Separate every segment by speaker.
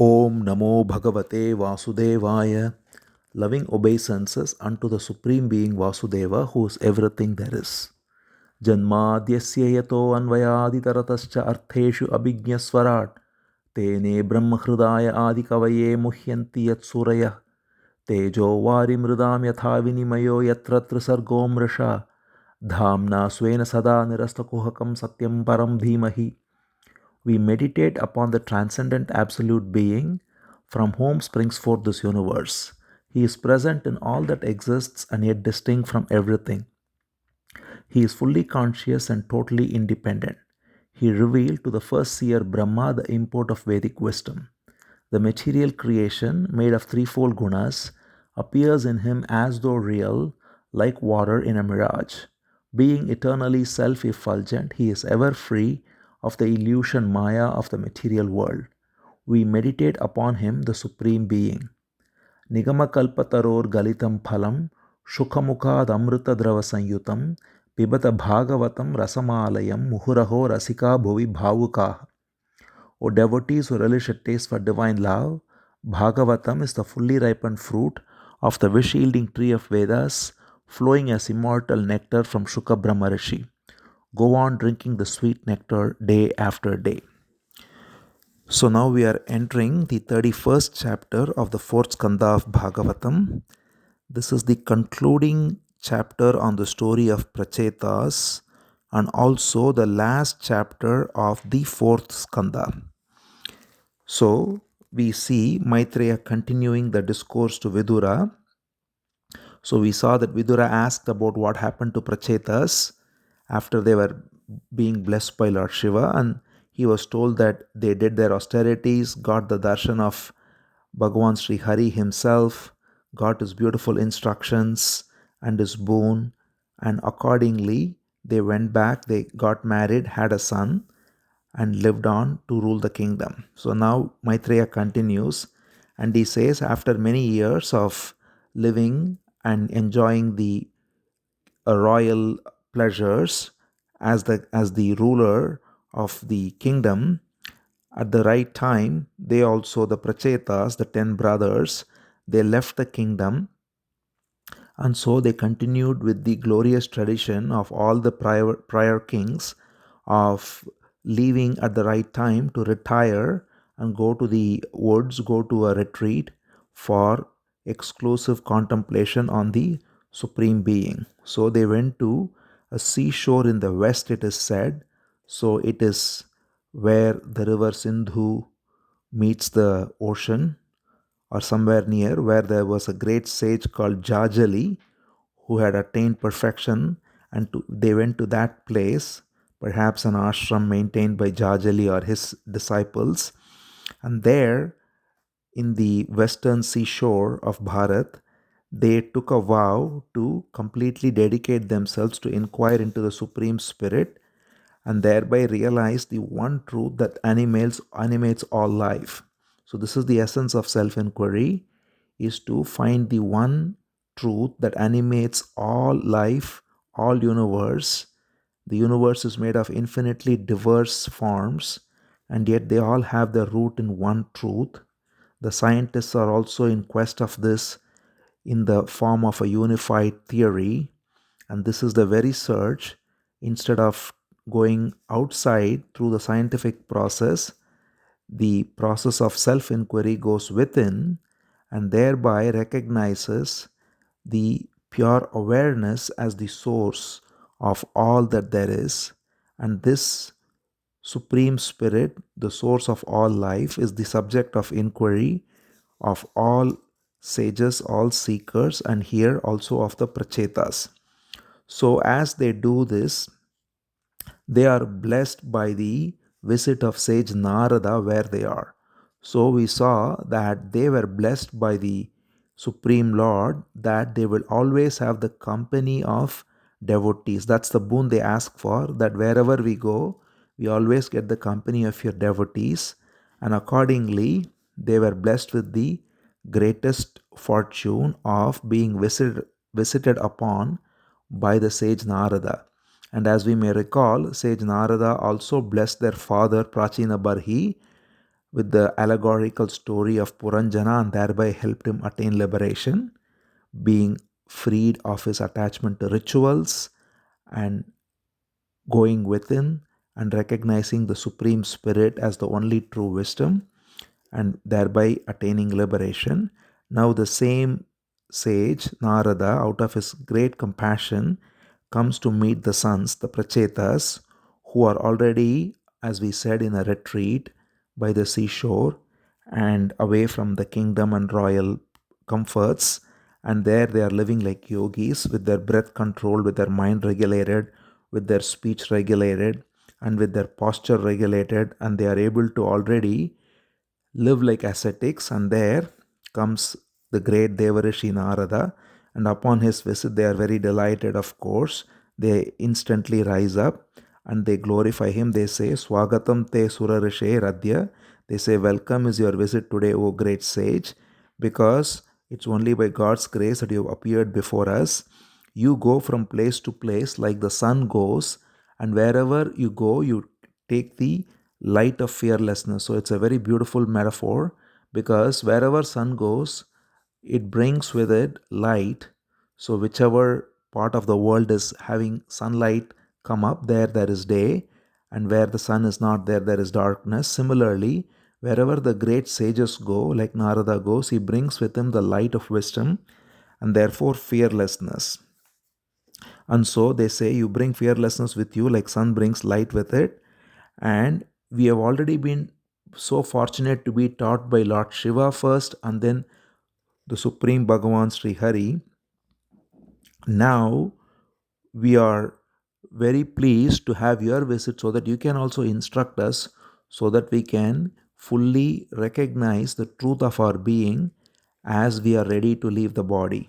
Speaker 1: Om Namo Bhagavate Vasudevaya. Loving obeisances unto the Supreme Being Vasudeva, who is everything there is. Janmadyasya yato anvayaditaratascha artheshu abhigyaswarat tene brahmahridaya adikavaye muhyanti yatsurayah tejo vari mridam yatha vinimayo yatra trisargo mrisha dhamna svena sada nirastakuhakam satyam param dhimahi. We meditate upon the transcendent absolute being from whom springs forth this universe. He is present in all that exists and yet distinct from everything. He is fully conscious and totally independent. He revealed to the first seer Brahma the import of Vedic wisdom. The material creation, made of threefold gunas, appears in him as though real, like water in a mirage. Being eternally self effulgent, he is ever free of the illusion maya of the material world. We meditate upon him, the Supreme Being. Nigamakalpataror galitam phalam, shukhamukad amritadrava sanyutam, pibata bhagavatam rasamalayam, muhuraho rasika bhuvi bhavukaha. O devotees who relish a taste for divine love, Bhagavatam is the fully ripened fruit of the wish-yielding tree of Vedas, flowing as immortal nectar from Shuka Brahma Rishi. Go on drinking the sweet nectar day after day. So now we are entering the 31st chapter of the 4th Skandha of Bhagavatam. This is the concluding chapter on the story of Prachetas and also the last chapter of the 4th Skandha. So we see Maitreya continuing the discourse to Vidura. So we saw that Vidura asked about what happened to Prachetas after they were being blessed by Lord Shiva, and he was told that they did their austerities, got the darshan of Bhagavan Sri Hari himself, got his beautiful instructions and his boon, and accordingly they went back, they got married, had a son, and lived on to rule the kingdom. So now Maitreya continues and he says, after many years of living and enjoying the royal pleasures as the ruler of the kingdom, at the right time, they also, the Prachetas, the 10 brothers, they left the kingdom, and so they continued with the glorious tradition of all the prior kings of leaving at the right time to retire and go to the woods, go to a retreat for exclusive contemplation on the Supreme Being. So they went to a seashore in the west, it is said. So it is where the river Sindhu meets the ocean, or somewhere near, where there was a great sage called Jajali who had attained perfection, and they went to that place, perhaps an ashram maintained by Jajali or his disciples. And there, in the western seashore of Bharat, they took a vow to completely dedicate themselves to inquire into the Supreme Spirit and thereby realize the one truth that animates all life. So this is the essence of self-inquiry, is to find the one truth that animates all life, all universe. The universe is made of infinitely diverse forms, and yet they all have their root in one truth. The scientists are also in quest of this in the form of a unified theory, and this is the very search. Instead of going outside through the scientific process, the process of self-inquiry goes within and thereby recognizes the pure awareness as the source of all that there is. And this Supreme Spirit, the source of all life, is the subject of inquiry of all sages, all seekers, and here also of the Prachetas. So as they do this, they are blessed by the visit of sage Narada where they are. So we saw that they were blessed by the Supreme Lord, that they will always have the company of devotees. That's the boon they ask for, that wherever we go, we always get the company of your devotees. And accordingly, they were blessed with the greatest fortune of being visited upon by the sage Narada. And as we may recall, sage Narada also blessed their father Prachina Barhi with the allegorical story of Puranjana and thereby helped him attain liberation, being freed of his attachment to rituals and going within and recognizing the Supreme Spirit as the only true wisdom and thereby attaining liberation. Now, the same sage, Narada, out of his great compassion, comes to meet the sons, the Prachetas, who are already, as we said, in a retreat by the seashore and away from the kingdom and royal comforts. And there they are living like yogis with their breath controlled, with their mind regulated, with their speech regulated, and with their posture regulated. And they are able to already live like ascetics. And there comes the great Devarishi Narada, and upon his visit they are very delighted. Of course, they instantly rise up and they glorify him. They say, Swagatam te surarishe radya. They say, welcome is your visit today, O great sage, because it's only by God's grace that you have appeared before us. You go from place to place like the sun goes, and wherever you go, you take the light of fearlessness. So it's a very beautiful metaphor, because wherever sun goes, it brings with it light. So whichever part of the world is having sunlight come up, there is day, and where the sun is not there, there is darkness. Similarly, wherever the great sages go, like Narada goes, he brings with him the light of wisdom and therefore fearlessness. And so they say, you bring fearlessness with you like sun brings light with it. And we have already been so fortunate to be taught by Lord Shiva first and then the Supreme Bhagavan Sri Hari. Now we are very pleased to have your visit so that you can also instruct us, so that we can fully recognize the truth of our being as we are ready to leave the body.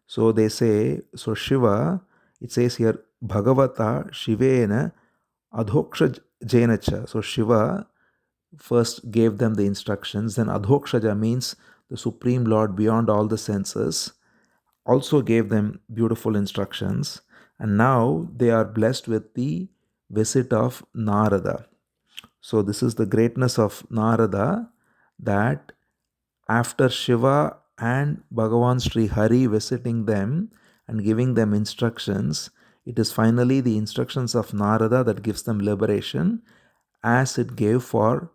Speaker 1: So they say, so Shiva, it says here, Bhagavata Shivena Adhoksha Jainacha. So Shiva first gave them the instructions. Then Adhokshaja means the Supreme Lord beyond all the senses also gave them beautiful instructions. And now they are blessed with the visit of Narada. So this is the greatness of Narada, that after Shiva and Bhagavan Sri Hari visiting them and giving them instructions, it is finally the instructions of Narada that gives them liberation, as it gave for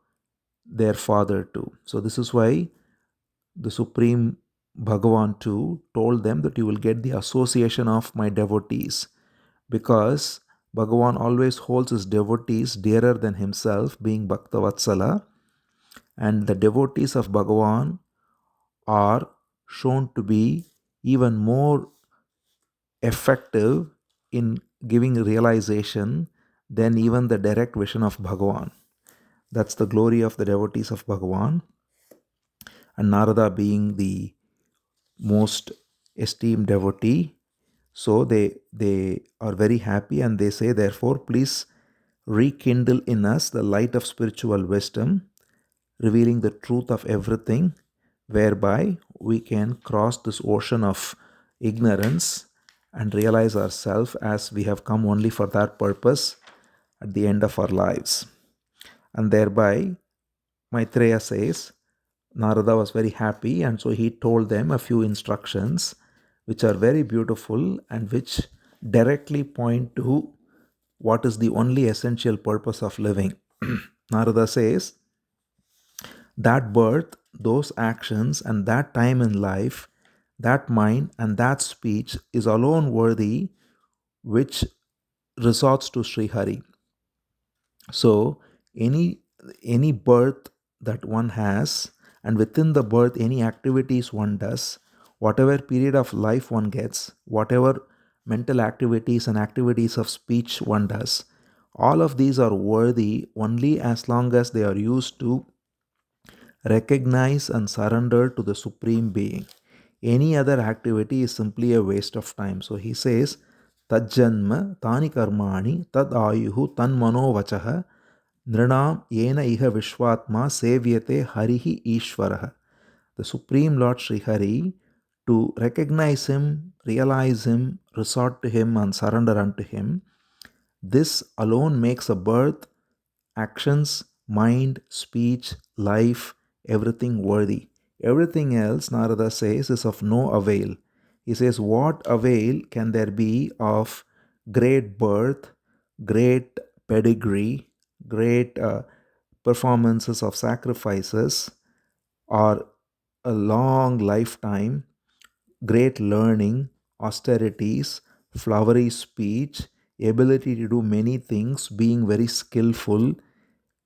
Speaker 1: their father too. So this is why the Supreme Bhagavan too told them that you will get the association of my devotees, because Bhagavan always holds his devotees dearer than himself, being Bhakta Vatsala, and the devotees of Bhagavan are shown to be even more effective in giving realization than even the direct vision of Bhagavan. That's the glory of the devotees of Bhagavan. And Narada being the most esteemed devotee, so they are very happy, and they say, therefore, please rekindle in us the light of spiritual wisdom, revealing the truth of everything, whereby we can cross this ocean of ignorance and realize ourselves, as we have come only for that purpose at the end of our lives. And thereby, Maitreya says, Narada was very happy, and so he told them a few instructions which are very beautiful and which directly point to what is the only essential purpose of living. Narada says, that birth, those actions, and that time in life, that mind and that speech is alone worthy which resorts to Sri Hari. So any birth that one has, and within the birth any activities one does, whatever period of life one gets, whatever mental activities and activities of speech one does, all of these are worthy only as long as they are used to recognize and surrender to the Supreme Being. Any other activity is simply a waste of time. So he says, Tajjanma tani karmani tad ayuhu tan mano vachaha nrinam yena iha vishwatma sevyate harihi ishvaraha. The Supreme Lord Sri Hari, to recognize him, realize him, resort to him and surrender unto him, this alone makes a birth, actions, mind, speech, life, everything worthy. Everything else, Narada says, is of no avail. He says, what avail can there be of great birth, great pedigree, great performances of sacrifices, or a long lifetime, great learning, austerities, flowery speech, ability to do many things, being very skillful,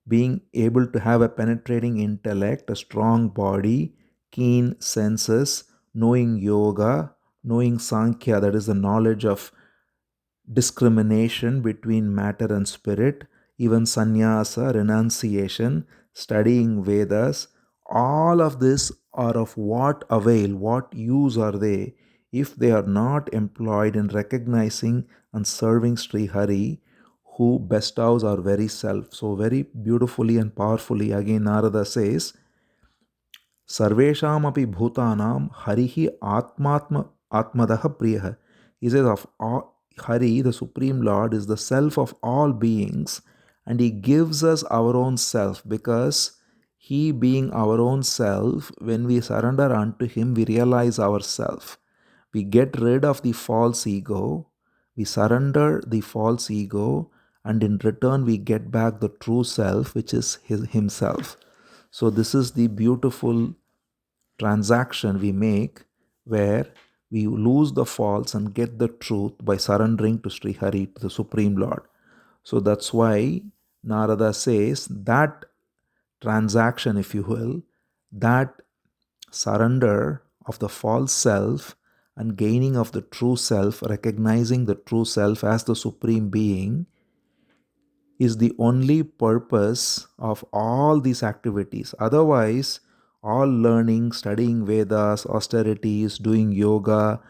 Speaker 1: being able to have a penetrating intellect, a strong body, keen senses, knowing yoga, knowing Sankhya, that is the knowledge of discrimination between matter and spirit, even sannyasa, renunciation, studying Vedas, all of this are of what avail, what use are they if they are not employed in recognizing and serving Sri Hari, who bestows our very self. So, very beautifully and powerfully, again, Narada says, Sarvesham bhutanam harihi atmadaha priyaha. He says of all, Hari, the Supreme Lord, is the self of all beings, and He gives us our own self because He being our own self, when we surrender unto Him, we realize ourself. We get rid of the false ego, we surrender the false ego, and in return we get back the true self, which is Himself. So this is the beautiful transaction we make where we lose the false and get the truth by surrendering to Sri Hari, to the Supreme Lord. So that's why Narada says that transaction, if you will, that surrender of the false self and gaining of the true self, recognizing the true self as the Supreme Being, is the only purpose of all these activities. Otherwise, all learning, studying Vedas, austerities, doing yoga,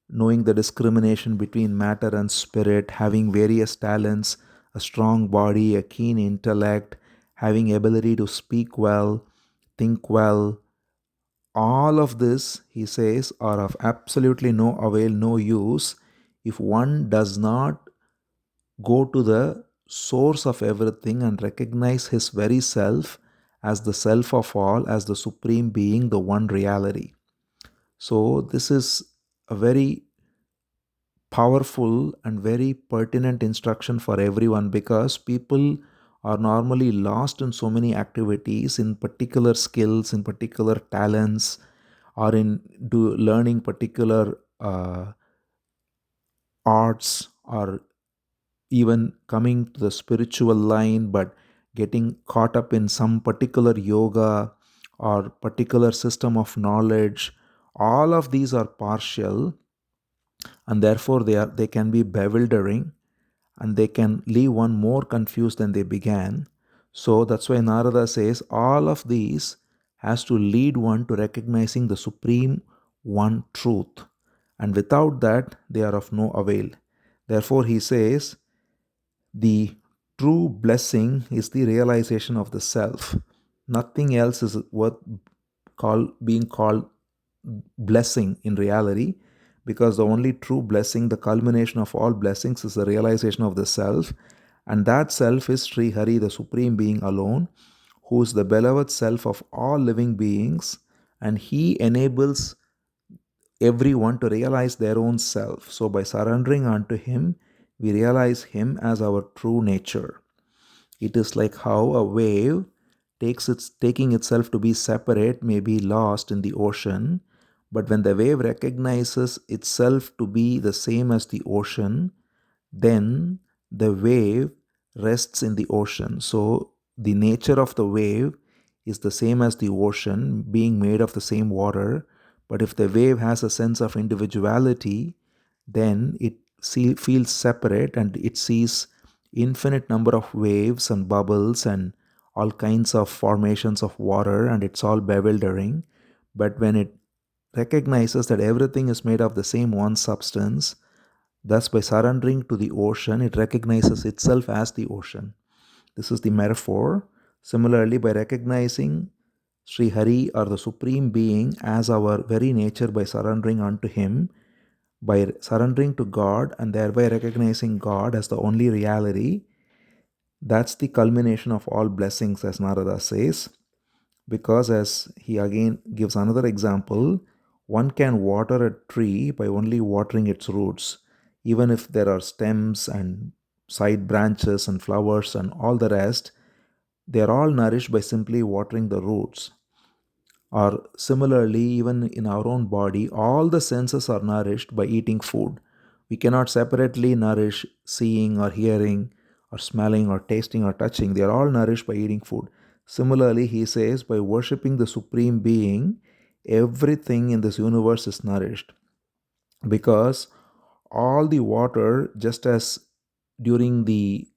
Speaker 1: knowing the discrimination between matter and spirit, having various talents, a strong body, a keen intellect, having ability to speak well, think well, all of this, he says, are of absolutely no avail, no use if one does not go to the source of everything and recognize his very self as the self of all, as the Supreme Being, the one reality. So, this is a very powerful and very pertinent instruction for everyone because people are normally lost in so many activities, in particular skills, in particular talents, or in learning particular arts, or even coming to the spiritual line but getting caught up in some particular yoga or particular system of knowledge. All of these are partial, and therefore they can be bewildering, and they can leave one more confused than they began. So that's why Narada says all of these has to lead one to recognizing the supreme one truth, and without that they are of no avail. Therefore he says the true blessing is the realization of the self. Nothing else is worth being called blessing in reality, because the only true blessing, the culmination of all blessings, is the realization of the self. And that self is Sri Hari, the Supreme Being alone, who is the beloved self of all living beings, and He enables everyone to realize their own self. So, by surrendering unto Him, we realize Him as our true nature. It is like how a wave taking itself to be separate may be lost in the ocean, but when the wave recognizes itself to be the same as the ocean, then the wave rests in the ocean. So the nature of the wave is the same as the ocean, being made of the same water. But if the wave has a sense of individuality, then it feels separate, and it sees infinite number of waves and bubbles and all kinds of formations of water, and it's all bewildering. But when it recognizes that everything is made of the same one substance, thus by surrendering to the ocean, it recognizes itself as the ocean. This is the metaphor. Similarly, by recognizing Sri Hari, or the Supreme Being, as our very nature, by surrendering unto Him, by surrendering to God and thereby recognizing God as the only reality, That's the culmination of all blessings, as Narada says, because as he again gives another example, one can water a tree by only watering its roots, even if there are stems and side branches and flowers and all the rest, they are all nourished by simply watering the roots. Or similarly, even in our own body, all the senses are nourished by eating food. We cannot separately nourish seeing or hearing or smelling or tasting or touching. They are all nourished by eating food. Similarly, he says, by worshipping the Supreme Being, everything in this universe is nourished. Because all the water, just as during the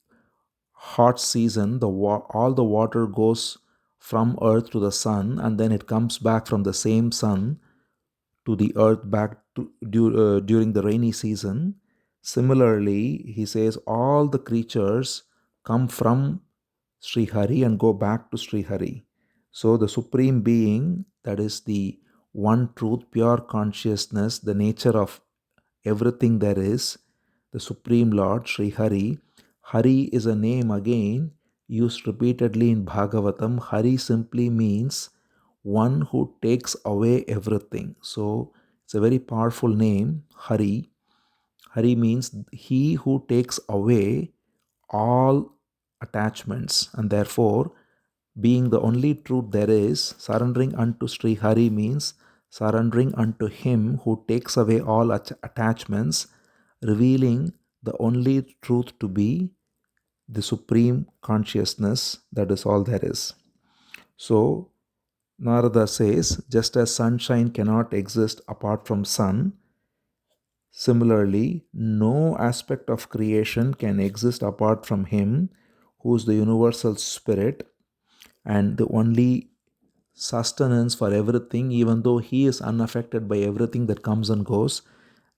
Speaker 1: hot season, all the water goes from earth to the sun, and then it comes back from the same sun to the earth back during the rainy season. Similarly, he says all the creatures come from Sri Hari and go back to Sri Hari. So the Supreme Being, that is the one truth, pure consciousness, the nature of everything there is, the Supreme Lord, Sri Hari. Hari is a name again used repeatedly in Bhagavatam. Hari simply means one who takes away everything. So it's a very powerful name, Hari. Hari means he who takes away all attachments, and therefore, being the only truth there is, surrendering unto Sri Hari means surrendering unto him who takes away all attachments, revealing the only truth to be the supreme consciousness. That is all there is. So Narada says, just as sunshine cannot exist apart from sun, similarly, no aspect of creation can exist apart from him who is the universal spirit and the only sustenance for everything, even though he is unaffected by everything that comes and goes.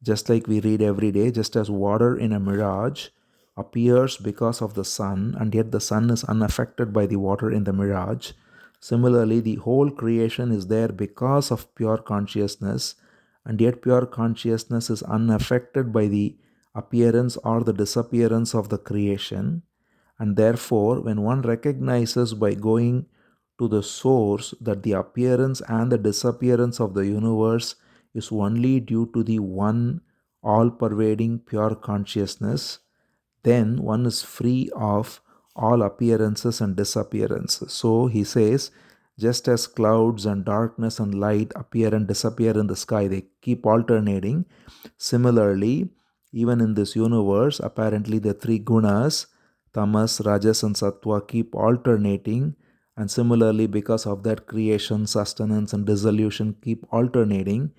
Speaker 1: Just like we read every day, just as water in a mirage appears because of the sun, and yet the sun is unaffected by the water in the mirage. Similarly, the whole creation is there because of pure consciousness, and yet pure consciousness is unaffected by the appearance or the disappearance of the creation. And therefore, when one recognizes by going to the source that the appearance and the disappearance of the universe is only due to the one all pervading pure consciousness, then one is free of all appearances and disappearances. So he says, just as clouds and darkness and light appear and disappear in the sky, they keep alternating. Similarly, even in this universe, apparently the three gunas, tamas, rajas, and sattva, keep alternating. And similarly, because of that, creation, sustenance, and dissolution keep alternating.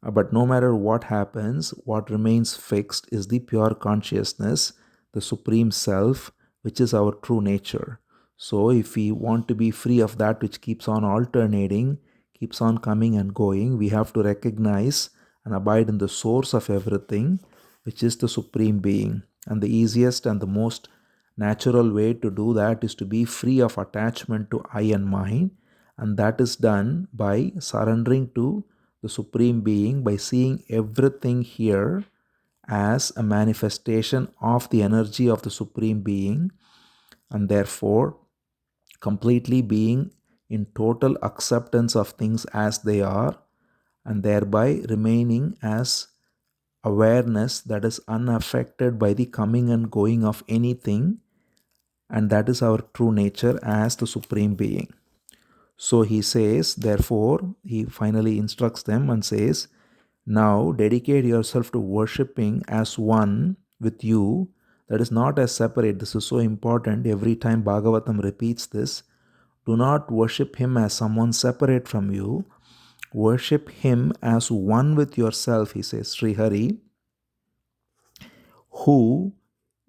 Speaker 1: But no matter what happens, what remains fixed is the pure consciousness, the supreme self, which is our true nature. So, if we want to be free of that which keeps on alternating, keeps on coming and going, we have to recognize and abide in the source of everything, which is the Supreme Being. And the easiest and the most natural way to do that is to be free of attachment to I and mine, and that is done by surrendering to the Supreme Being, by seeing everything here as a manifestation of the energy of the Supreme Being, and therefore completely being in total acceptance of things as they are, and thereby remaining as awareness that is unaffected by the coming and going of anything, and that is our true nature as the Supreme Being. So he says, therefore, he finally instructs them and says, now dedicate yourself to worshipping as one with you, that is not as separate. This is so important. Every time Bhagavatam repeats this, do not worship him as someone separate from you. Worship him as one with yourself, he says, Sri Hari, who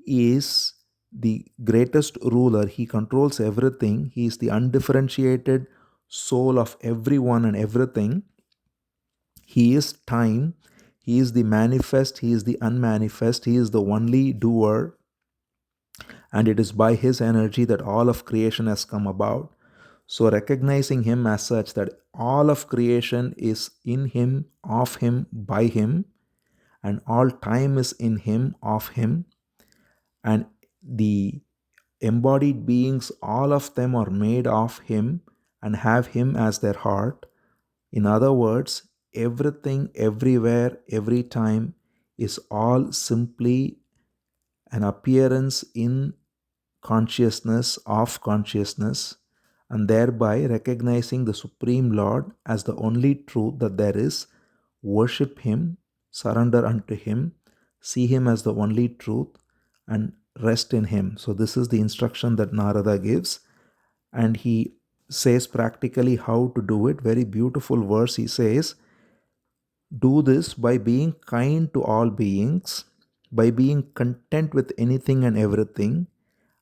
Speaker 1: is the greatest ruler. He controls everything. He is the undifferentiated soul of everyone and everything. He is time. He is the manifest. He is the unmanifest. He is the only doer. And it is by his energy that all of creation has come about. So recognizing him as such, that all of creation is in him, of him, by him, and all time is in him, of him, and the embodied beings, all of them are made of Him and have Him as their heart. In other words, everything, everywhere, every time is all simply an appearance in consciousness of consciousness, and thereby recognizing the Supreme Lord as the only truth that there is. Worship Him, surrender unto Him, see Him as the only truth, and rest in Him. So, this is the instruction that Narada gives, and he says practically how to do it. Very beautiful verse. He says, do this by being kind to all beings, by being content with anything and everything,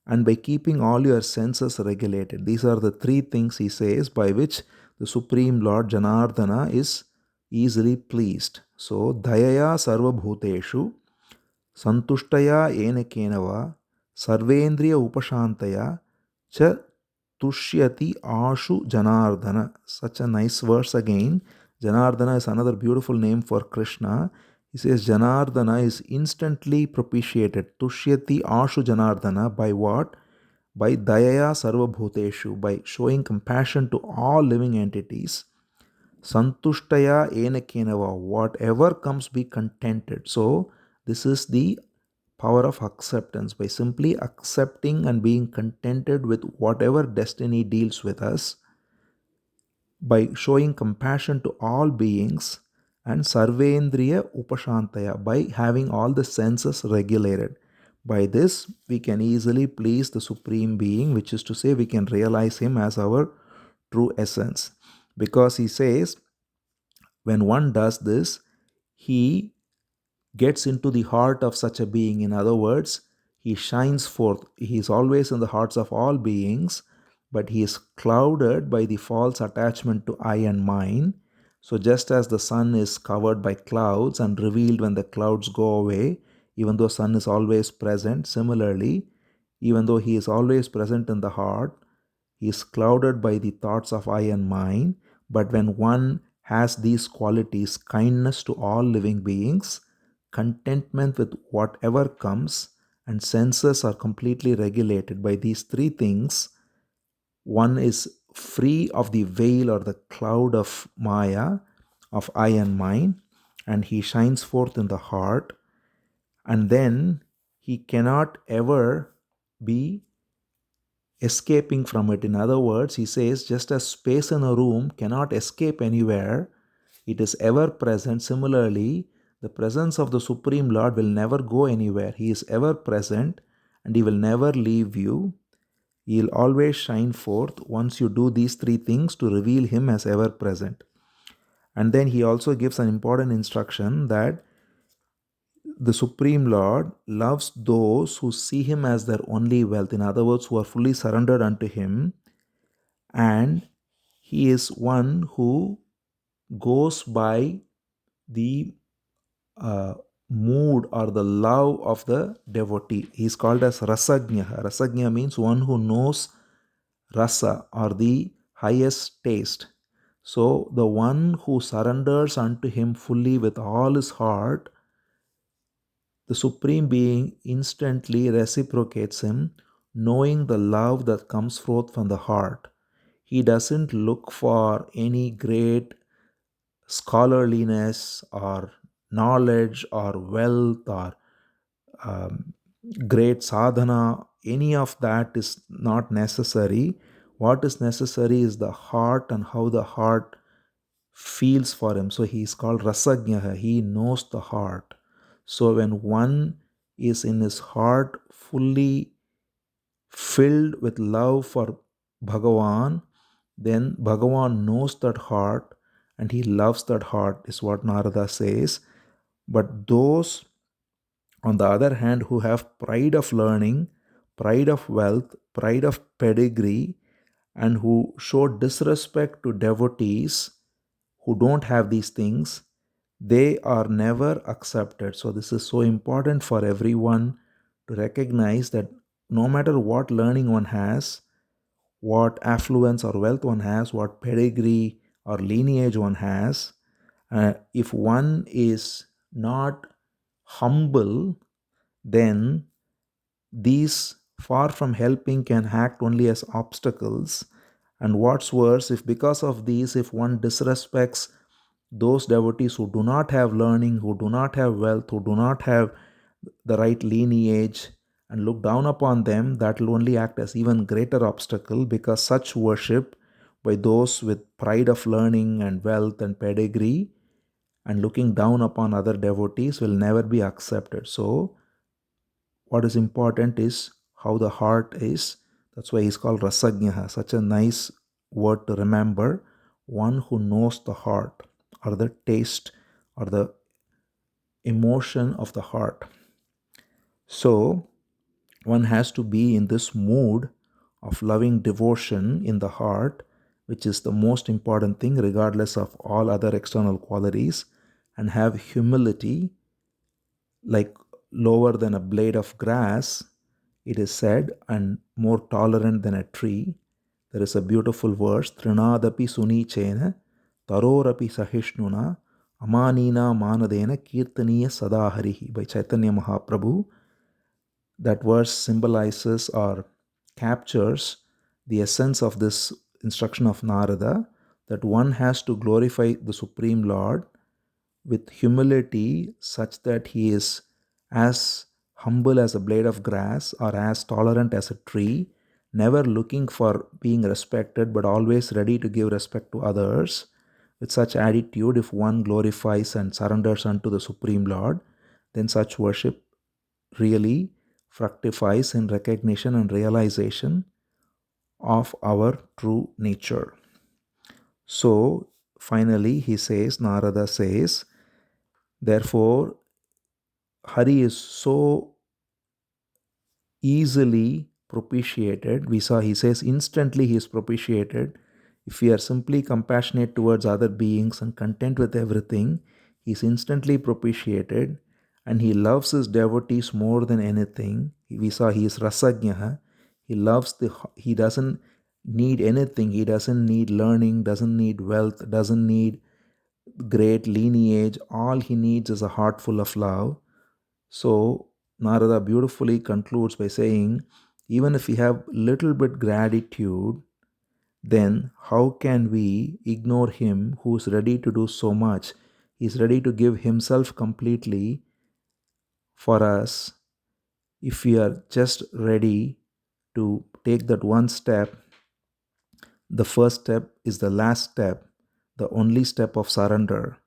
Speaker 1: and by keeping all your senses regulated. These are the three things, he says, by which the Supreme Lord Janardana is easily pleased. So, dayaya sarva bhuteshu, santushtaya enekenava, sarvendriya upashantaya, cha tushyati ashu Janardana. Such a nice verse again. Janardana is another beautiful name for Krishna. He says Janardana is instantly propitiated. Tushyati ashu Janardana by what? By dayaya sarva bhuteshu, by showing compassion to all living entities. Santushtaya enakenava, whatever comes, be contented. So, this is the power of acceptance. By simply accepting and being contented with whatever destiny deals with us, by showing compassion to all beings, and sarvendriya upashantaya, by having all the senses regulated. By this, we can easily please the Supreme Being, which is to say, we can realize Him as our true essence. Because he says, when one does this, he gets into the heart of such a being. In other words, he shines forth. He is always in the hearts of all beings, but he is clouded by the false attachment to I and mine. So, just as the sun is covered by clouds and revealed when the clouds go away, even though sun is always present, similarly, even though he is always present in the heart, he is clouded by the thoughts of I and mine. But when one has these qualities, kindness to all living beings, contentment with whatever comes, and senses are completely regulated by these three things, one is free of the veil or the cloud of Maya, of I and mine, and he shines forth in the heart, and then he cannot ever be escaping from it. In other words, he says, just as space in a room cannot escape anywhere, it is ever present. Similarly, the presence of the Supreme Lord will never go anywhere. He is ever present and He will never leave you. He will always shine forth once you do these three things to reveal Him as ever present. And then he also gives an important instruction that the Supreme Lord loves those who see Him as their only wealth. In other words, who are fully surrendered unto Him. And He is one who goes by the mood or the love of the devotee. He is called as Rasagnya. Rasagnya means one who knows rasa or the highest taste. So, the one who surrenders unto Him fully with all his heart, the Supreme Being instantly reciprocates him, knowing the love that comes forth from the heart. He doesn't look for any great scholarliness or knowledge or wealth or um, great sadhana. Any of that is not necessary. What is necessary is the heart and how the heart feels for him. So he is called Rasagnya. He knows the heart. So when one is in his heart fully filled with love for Bhagavan, then Bhagavan knows that heart and he loves that heart, is what Narada says. But those, on the other hand, who have pride of learning, pride of wealth, pride of pedigree, and who show disrespect to devotees who don't have these things, they are never accepted. So, this is so important for everyone to recognize that no matter what learning one has, what affluence or wealth one has, what pedigree or lineage one has, if one is not humble, then these far from helping, can act only as obstacles. And what's worse, if because of these, if one disrespects those devotees who do not have learning, who do not have wealth, who do not have the right lineage, and look down upon them, that will only act as even greater obstacle, because such worship by those with pride of learning and wealth and pedigree and looking down upon other devotees will never be accepted. So what is important is how the heart is. That's why he's called Rasagnaha, such a nice word to remember. One who knows the heart, or the taste, or the emotion of the heart. So one has to be in this mood of loving devotion in the heart, which is the most important thing regardless of all other external qualities, and have humility, like lower than a blade of grass, it is said, and more tolerant than a tree. There is a beautiful verse, Trinadapi Sunichena, Tarorapi Sahishnuna, Amanina Manadena Kirtaniya Sadaharihi by Chaitanya Mahaprabhu. That verse symbolizes or captures the essence of this instruction of Narada, that one has to glorify the Supreme Lord with humility such that he is as humble as a blade of grass or as tolerant as a tree, never looking for being respected but always ready to give respect to others. With such attitude, if one glorifies and surrenders unto the Supreme Lord, then such worship really fructifies in recognition and realization of our true nature. So finally he says, Narada says, therefore Hari is so easily propitiated. We saw, he says, instantly he is propitiated. If we are simply compassionate towards other beings and content with everything, he is instantly propitiated, and he loves his devotees more than anything. We saw he is Rasagnaha. He doesn't need anything. He doesn't need learning, doesn't need wealth, doesn't need great lineage. All he needs is a heart full of love. So Narada beautifully concludes by saying, even if we have little bit gratitude, then how can we ignore him who is ready to do so much? He is ready to give himself completely for us. If we are just ready to take that one step, the first step is the last step, the only step of surrender.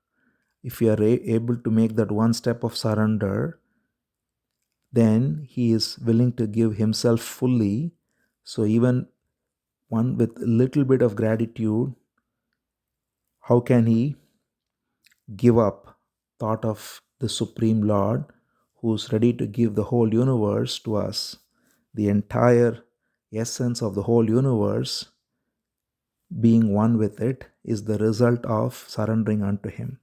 Speaker 1: If we are able to make that one step of surrender, then he is willing to give himself fully. So even one with a little bit of gratitude, how can he give up thought of the Supreme Lord who is ready to give the whole universe to us? The entire essence of the whole universe, being one with it, is the result of surrendering unto him.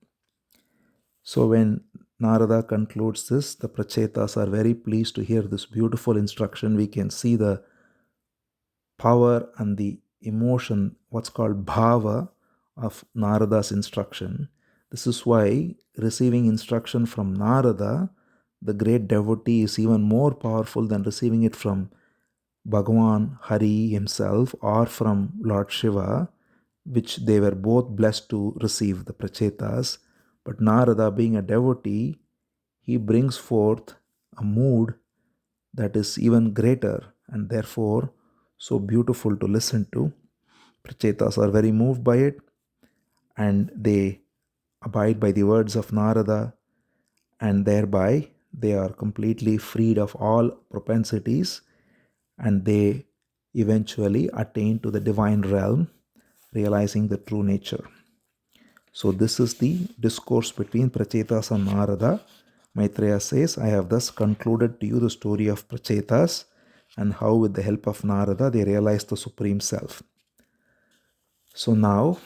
Speaker 1: So when Narada concludes this, the Prachetas are very pleased to hear this beautiful instruction. We can see the power and the emotion, what's called bhava, of Narada's instruction. This is why receiving instruction from Narada, the great devotee, is even more powerful than receiving it from Bhagavan Hari himself or from Lord Shiva, which they were both blessed to receive, the Prachetas. But Narada, being a devotee, he brings forth a mood that is even greater and therefore so beautiful to listen to. Prachetas are very moved by it, and they abide by the words of Narada, and thereby they are completely freed of all propensities, and they eventually attain to the divine realm, realizing the true nature. So this is the discourse between Prachetas and Narada. Maitreya says, I have thus concluded to you the story of Prachetas and how with the help of Narada they realized the Supreme Self. So now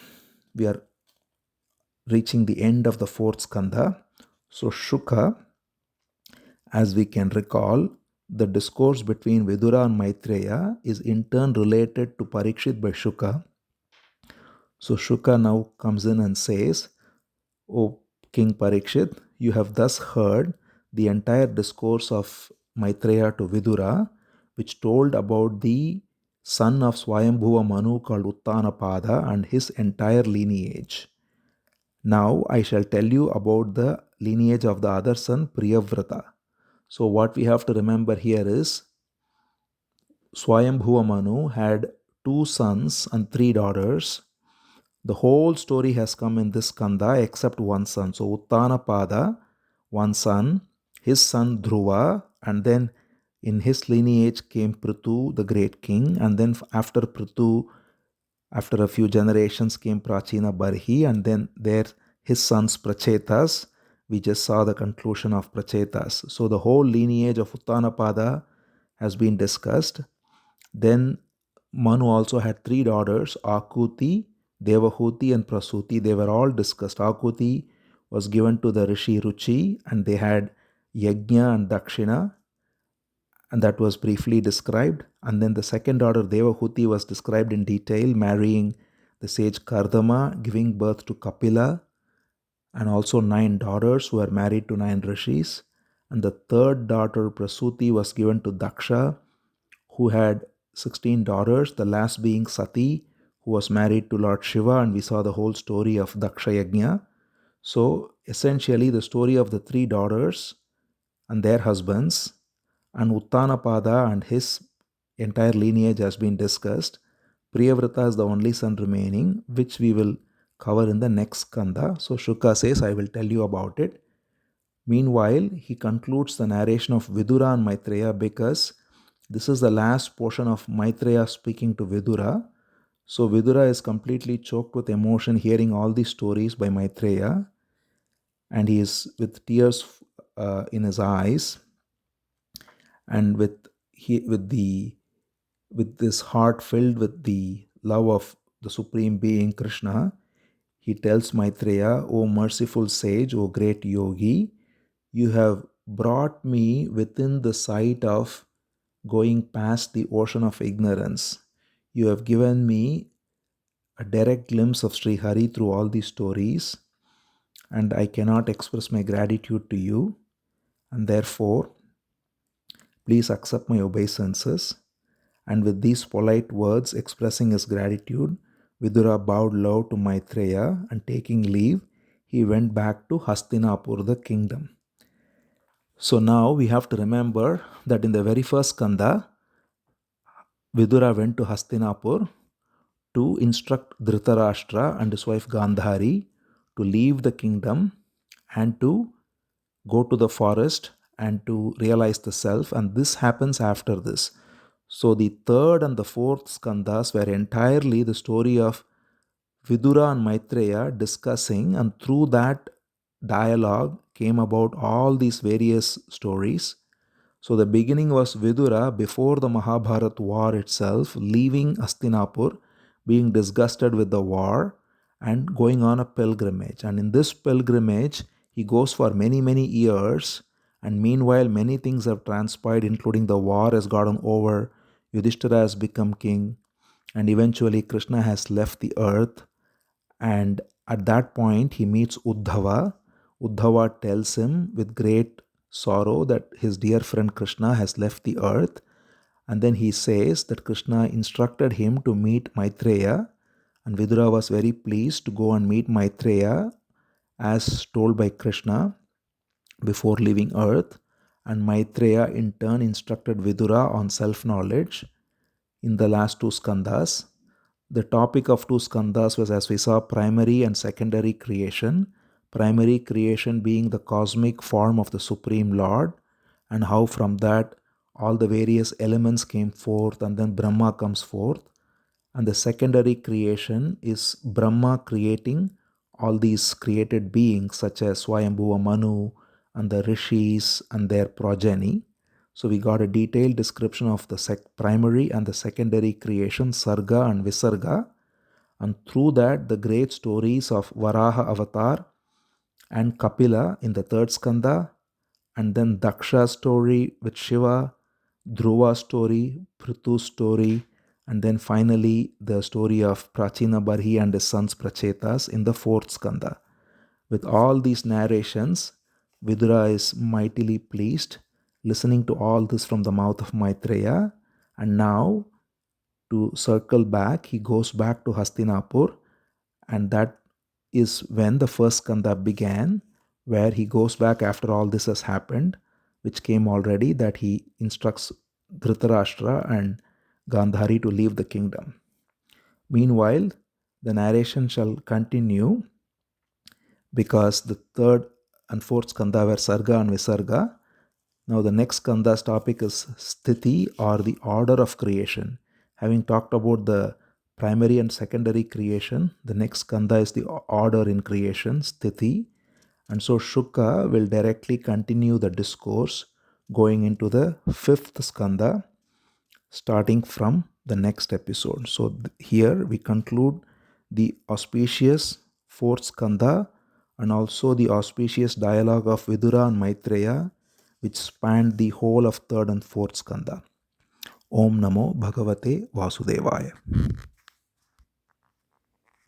Speaker 1: we are reaching the end of the fourth skandha. So Shuka, as we can recall, the discourse between Vidura and Maitreya is in turn related to Parikshit by Shuka. So Shuka now comes in and says, O King Parikshit, you have thus heard the entire discourse of Maitreya to Vidura, which told about the son of Swayambhuva Manu called Uttanapada and his entire lineage. Now I shall tell you about the lineage of the other son, Priyavrata. So what we have to remember here is Swayambhuva Manu had 2 sons and 3 daughters. The whole story has come in this Skandha except one son. So Uttanapada, one son, his son Dhruva, and then in his lineage came Prithu, the great king, and then after Prithu, after a few generations came Prachina Barhi, and then there his sons Prachetas. We just saw the conclusion of Prachetas. So the whole lineage of Uttanapada has been discussed. Then Manu also had 3 daughters, Akuti, Devahuti, and Prasuti. They were all discussed. Akuti was given to the Rishi Ruchi, and they had Yajna and Dakshina, and that was briefly described. And then the second daughter, Devahuti, was described in detail, marrying the sage Kardama, giving birth to Kapila, and also 9 daughters who were married to 9 rishis. And the third daughter, Prasuti, was given to Daksha, who had 16 daughters, the last being Sati, who was married to Lord Shiva, and we saw the whole story of Daksha Yajna. So essentially the story of the 3 daughters and their husbands and Uttanapada and his entire lineage has been discussed. Priyavrata is the only son remaining, which we will cover in the next Skandha. So Shuka says, I will tell you about it. Meanwhile, he concludes the narration of Vidura and Maitreya because this is the last portion of Maitreya speaking to Vidura. So Vidura is completely choked with emotion hearing all these stories by Maitreya, and he is with tears in his eyes, and with this heart filled with the love of the Supreme Being Krishna, he tells Maitreya, O merciful sage, O great yogi, you have brought me within the sight of going past the ocean of ignorance. You have given me a direct glimpse of Sri Hari through all these stories, and I cannot express my gratitude to you, and therefore please accept my obeisances. And with these polite words expressing his gratitude, Vidura bowed low to Maitreya, and taking leave, he went back to Hastinapura, the kingdom. So now we have to remember that in the very first Skandha, Vidura went to Hastinapur to instruct Dhritarashtra and his wife Gandhari to leave the kingdom and to go to the forest and to realize the self, and this happens after this. So the third and the fourth skandhas were entirely the story of Vidura and Maitreya discussing, and through that dialogue came about all these various stories. So the beginning was Vidura before the Mahabharata war itself, leaving Hastinapur, being disgusted with the war and going on a pilgrimage. And in this pilgrimage, he goes for many, many years. And meanwhile, many things have transpired, including the war has gotten over, Yudhishthira has become king, and eventually Krishna has left the earth. And at that point, he meets Uddhava. Uddhava tells him with great sorrow that his dear friend Krishna has left the earth. And then he says that Krishna instructed him to meet Maitreya. And Vidura was very pleased to go and meet Maitreya as told by Krishna before leaving earth. And Maitreya in turn instructed Vidura on self-knowledge in the last 2 skandhas. The topic of 2 skandhas was, as we saw, primary and secondary creation. Primary creation being the cosmic form of the Supreme Lord, and how from that all the various elements came forth, and then Brahma comes forth. And the secondary creation is Brahma creating all these created beings such as Swayambhuva Manu and the rishis and their progeny. So we got a detailed description of the primary and the secondary creation, Sarga and Visarga. And through that, the great stories of Varaha Avatar and Kapila in the third skandha, and then Daksha's story with Shiva, Dhruva's story, Prithu's story, and then finally the story of Prachina Barhi and his sons Prachetas in the fourth skandha. With all these narrations, Vidura is mightily pleased, listening to all this from the mouth of Maitreya, And now, to circle back, he goes back to Hastinapur, and that is when the first skandha began, where he goes back after all this has happened, which came already, that he instructs Dhritarashtra and Gandhari to leave the kingdom. Meanwhile, the narration shall continue, because the third and fourth skandha were Sarga and Visarga. Now the next skandha's topic is Sthiti, or the order of creation. Having talked about the primary and secondary creation, the next skandha is the order in creation, Sthiti. And so Shuka will directly continue the discourse going into the fifth skandha, starting from the next episode. So here we conclude the auspicious fourth skandha and also the auspicious dialogue of Vidura and Maitreya, which spanned the whole of third and fourth skandha. Om Namo Bhagavate Vasudevaya.